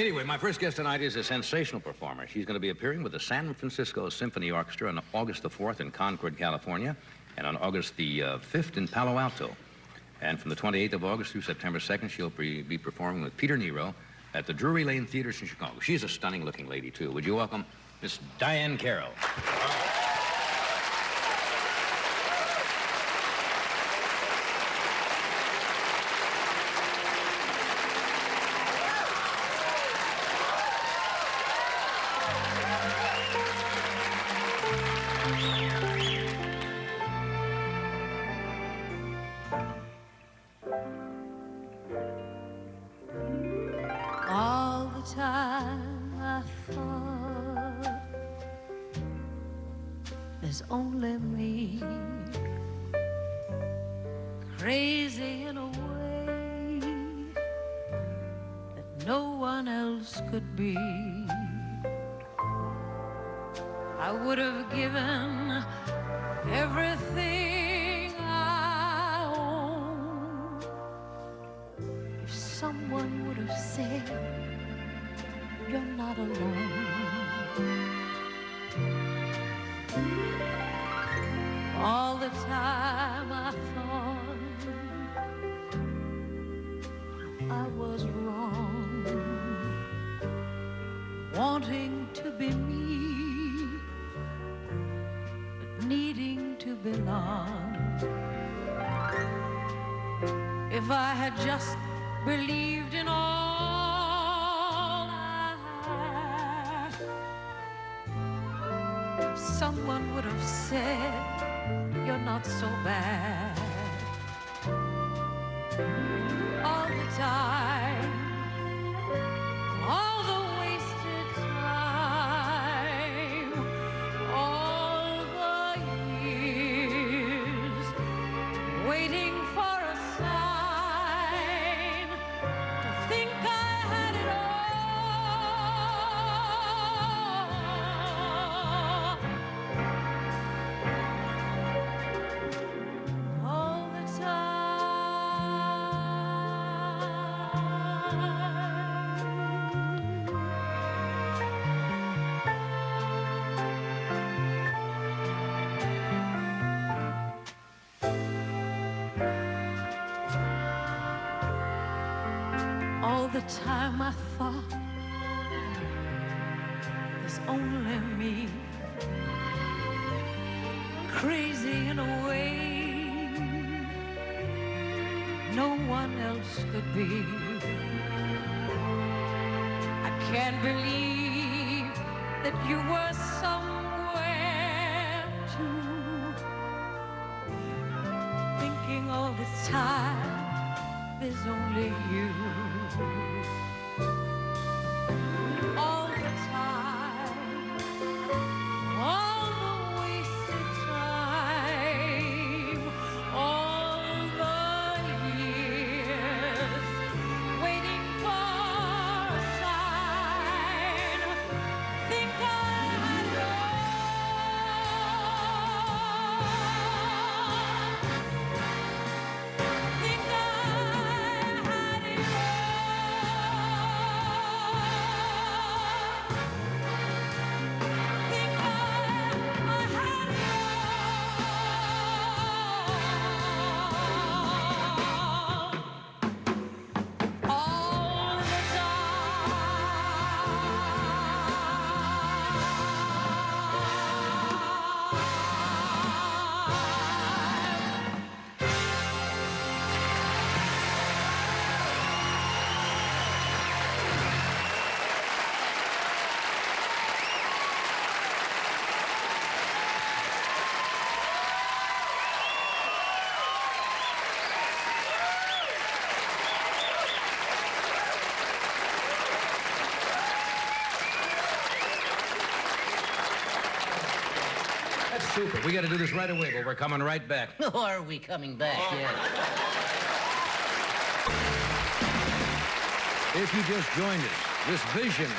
Anyway, my first guest tonight is a sensational performer. She's going to be appearing with the San Francisco Symphony Orchestra on August the 4th in Concord, California, and on August the 5th in Palo Alto. And from the 28th of August through September 2nd, she'll be performing with Peter Nero at the Drury Lane Theaters in Chicago. She's a stunning-looking lady, too. Would you welcome Miss Diahann Carroll? All the time I thought there's only me, crazy in a way that no one else could be. I would have given everything I own if someone would have said, you're not alone. All the time I thought I was wrong, wanting to be me, but needing to belong. If I had just believed in all I had, someone would have said, you're not so bad. All the time, all the wasted time, all the years waiting for a sign to think I had it all the time. All the time I thought there's only me, crazy in a way no one else could be. I can't believe that you were somewhere too, thinking all the time there's only you. All the time, all the wasted time, all the years waiting for a sign. Think I had it all. Think I had it That's stupid. We got to do this right away, but we're coming right back. Are we coming back? Yeah. If you just joined us, this vision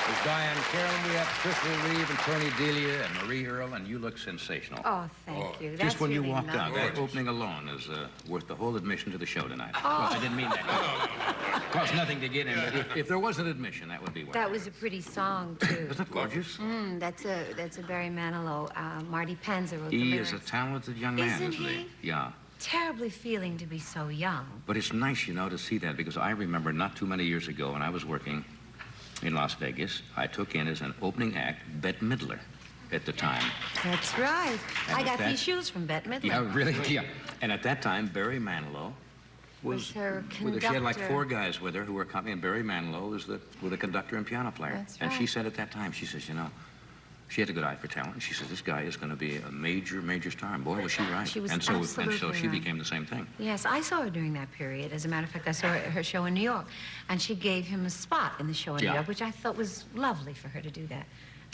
There's Diane Carroll, we have Crystal Reeve and Tony Delia and Marie Earle, and you look sensational. Oh, thank you. That's Just when you really walked out, nice. that opening alone is worth the whole admission to the show tonight. Oh. Well, I didn't mean that. Cost nothing to get in, but if there was an admission, that would be worth it. That was a pretty song, too. Isn't it gorgeous? That's a Barry Manilow. Marty Panzer wrote the He lyrics. is a talented young man, Isn't isn't he? Yeah. Terribly feeling to be so young. But it's nice, you know, to see that, because I remember not too many years ago when I was working in Las Vegas, I took in as an opening act Bette Midler at the time. That's right. And I with got that- these shoes from Bette Midler. Yeah, really? Yeah. And at that time, Barry Manilow Was her she had like conductor. 4 guys with her who were coming, and Barry Manilow was the conductor and piano player. That's And she right. said at that time, she says, you know, she had a good eye for talent. And she says, this guy is going to be a major, major star. And boy, was she right. She was and so absolutely she right. became the same thing. Yes, I saw her during that period. As a matter of fact, I saw her show in New York, and she gave him a spot in the show in New Yeah. York, which I thought was lovely for her to do that.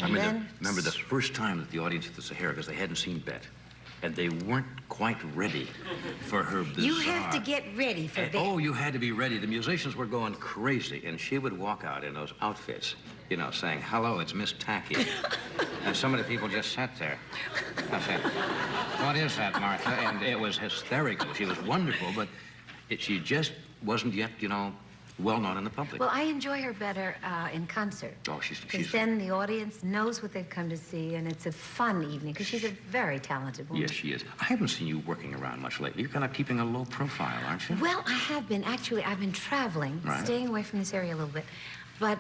I And mean, then, remember the first time that the audience at the Sahara, because they hadn't seen Bette, and they weren't quite ready for her bizarre... you have to get ready for that. Oh, you had to be ready. The musicians were going crazy, and she would walk out in those outfits, you know, saying, hello, it's Miss Tacky. And some of the people just sat there. I said, what is that, Martha? And it was hysterical. She was wonderful, but she just wasn't yet, you know, well-known in the public. Well, I enjoy her better in concert. Oh, she's... Because then the audience knows what they've come to see, and it's a fun evening, because she's a very talented woman. Yes, she is. I haven't seen you working around much lately. You're kind of keeping a low profile, aren't you? Well, I have been. Actually, I've been traveling, Right. staying away from this area a little bit. But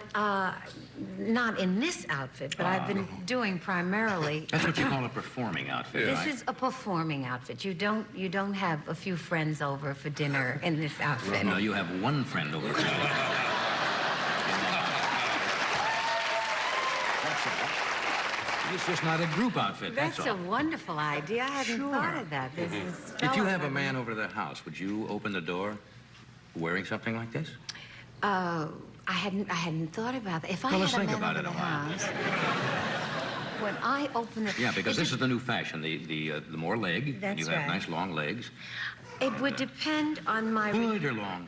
not in this outfit, but I've been doing primarily... That's what you call a performing outfit, This right? is a performing outfit. You don't have a few friends over for dinner in this outfit. No, you have one friend over there. It's just not a group outfit, that's That's all. a wonderful idea. I hadn't Sure. thought of that. This is If you have a man over the house, would you open the door wearing something like this? I hadn't thought about that. If I Well, had let's a think man about over it a the while. house, when I open the... Yeah, because it this is the new fashion, the more leg, and That's you have right. nice long legs. It would depend on my... Oh, they're long.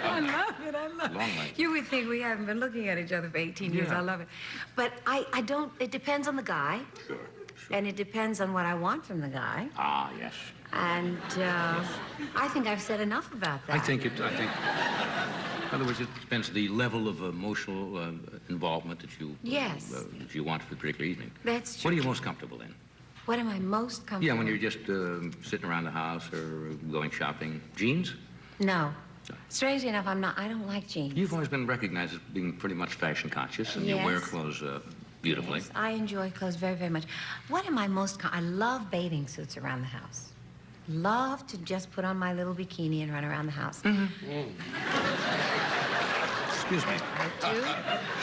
I love it. I love Long it. legs. You would think we haven't been looking at each other for 18 years. Yeah. I love it. But I don't... It depends on the guy. Sure. And it depends on what I want from the guy. Ah, yes. And I think I've said enough about that. I think, in other words, it depends the level of emotional involvement that you Yes. that you want for the particular evening. That's What are true. you most comfortable in? What am I most comfortable Yeah, when you're just sitting around the house or going shopping. Jeans? No. Strangely enough, I don't like jeans. You've always been recognized as being pretty much fashion conscious, and you wear Yes. clothes beautifully. Yes, I enjoy clothes very, very much. What am I most... I love bathing suits around the house. Love to just put on my little bikini and run around the house. Excuse me. I do.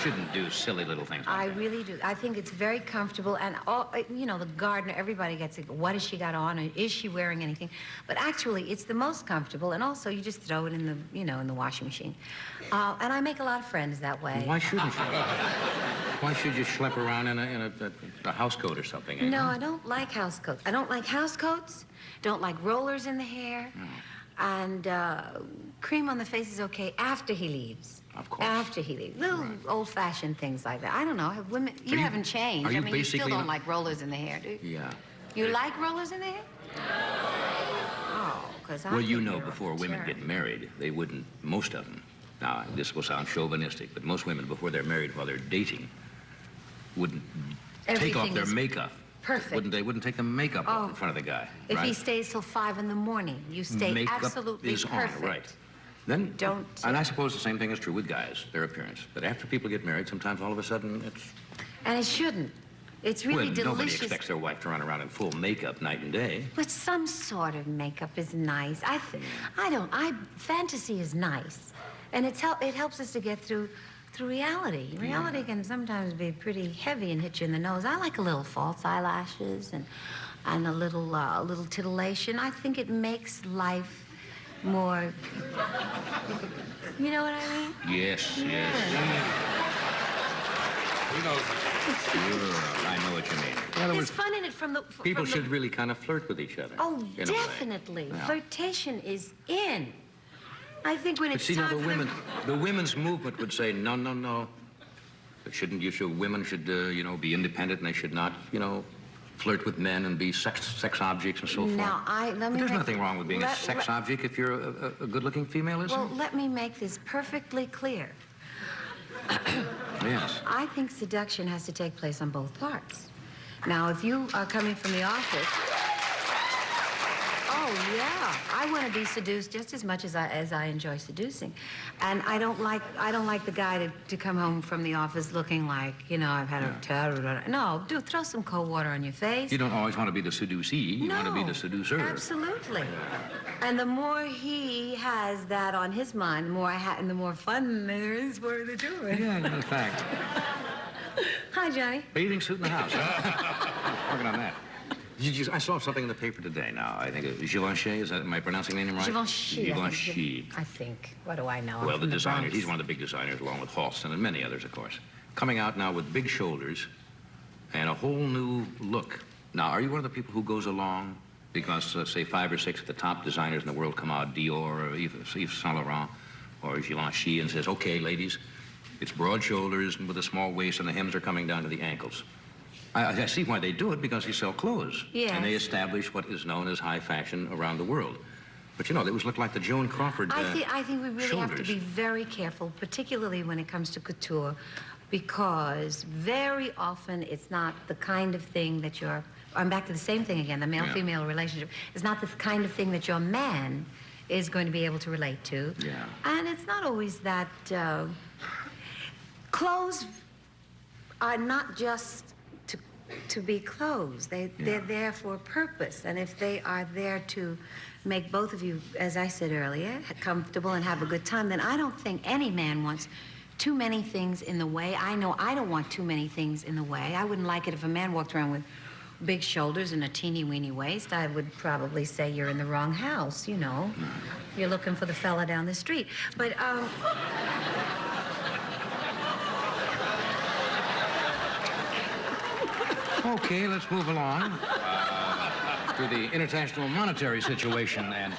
Shouldn't do silly little things like I that. really do. I think it's very comfortable, and all, you know, the gardener, everybody gets it. What has she got on? And is she wearing anything? But actually, it's the most comfortable, and also you just throw it in the, you know, in the washing machine. And I make a lot of friends that way. Why shouldn't you? Why should you schlep around in a house coat or something? Eh? No, I don't like house coats. I don't like house coats. Don't like rollers in the hair. And cream on the face is okay after he leaves. Of course. After he leaves. Little old-fashioned things like that. I don't know. Have women... You you- haven't changed. are you I mean, you still basically don't not- like rollers in the hair, do you? Yeah. You like rollers in the hair? Oh, because I Well, you think know, you're before women terrible. get married, they wouldn't, most of them, now, this will sound chauvinistic, but most women, before they're married, while they're dating, wouldn't take off Everything their is makeup. perfect. They wouldn't take the makeup off Oh. in front of the guy, If right? he stays till 5 in the morning, you stay Makeup absolutely is perfect. on, right. Then, Don't- and I suppose the same thing is true with guys, their appearance. But after people get married, sometimes all of a sudden it's... And it shouldn't. It's really well, nobody delicious. expects their wife to run around in full makeup night and day. But some sort of makeup is nice. Fantasy is nice. And it helps us to get through reality. Reality can sometimes be pretty heavy and hit you in the nose. I like a little false eyelashes and a little titillation. I think it makes life more, you know what I mean? Yes, yes. He knows. Sure, I know what you mean. In other There's words, fun in it from the... people from the- should really kind of flirt with each other. Oh, in a way. definitely. Yeah. Flirtation is in. I think when But it's see, now time for them- the women's movement would say, no, no, no. Women should, be independent, and they should not, flirt with men and be sex objects and so forth. Now, But there's nothing wrong with being a sex object if you're a good-looking female, is Well, there? let me make this perfectly clear. Yes. I think seduction has to take place on both parts. Now, if you are coming from the office, oh yeah, I want to be seduced just as much as I enjoy seducing, and I don't like the guy to come home from the office looking like, I've had a terrible. No, throw some cold water on your face. You don't always want to be the seducee. You want to be the seducer. Absolutely. And the more he has that on his mind, the more and the more fun there is for the two of us. Yeah, in fact. Hi, Johnny. Bathing suit in the house. Working on that. I saw something in the paper today now. I think Givenchy, am I pronouncing the name right? Givenchy. Givenchy. I think. What do I know? I'm Well, the from designer, Bronx. he's one of the big designers, along with Halston and many others, of course. Coming out now with big shoulders and a whole new look. Now, are you one of the people who goes along because, say, 5 or 6 of the top designers in the world come out, Dior or Yves Saint Laurent or Givenchy, and says, okay, ladies, it's broad shoulders and with a small waist, and the hems are coming down to the ankles? I see why they do it, because they sell clothes. Yes. And they establish what is known as high fashion around the world. But, they always look like the Joan Crawford I think we really have to shoulders. be very careful, particularly when it comes to couture, because very often it's not the kind of thing that I'm back to the same thing again, the male-female relationship. It's not the kind of thing that your man is going to be able to relate to. Yeah. And it's not always that... clothes are not just to be clothes. They're there for a purpose. And if they are there to make both of you, as I said earlier, comfortable and have a good time, then I don't think any man wants too many things in the way. I know I don't want too many things in the way. I wouldn't like it if a man walked around with big shoulders and a teeny-weeny waist. I would probably say you're in the wrong house, You're looking for the fella down the street. But, Okay, let's move along to the international monetary situation. And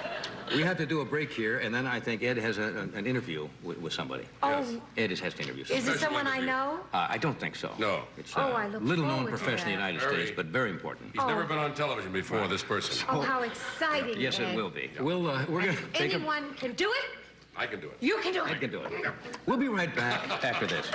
we have to do a break here, and then I think Ed has an interview with somebody. Oh. Ed has to interview is somebody. it someone I know? I don't think so. No. It's I look little-known forward to profession in the that. United States, but very important. He's never been on television before, this person. Oh, how exciting. Yes, it Ed. will be. We're going to take a... Anyone can do it? I can do it. You can do Ed it. can do it. We'll be right back after this.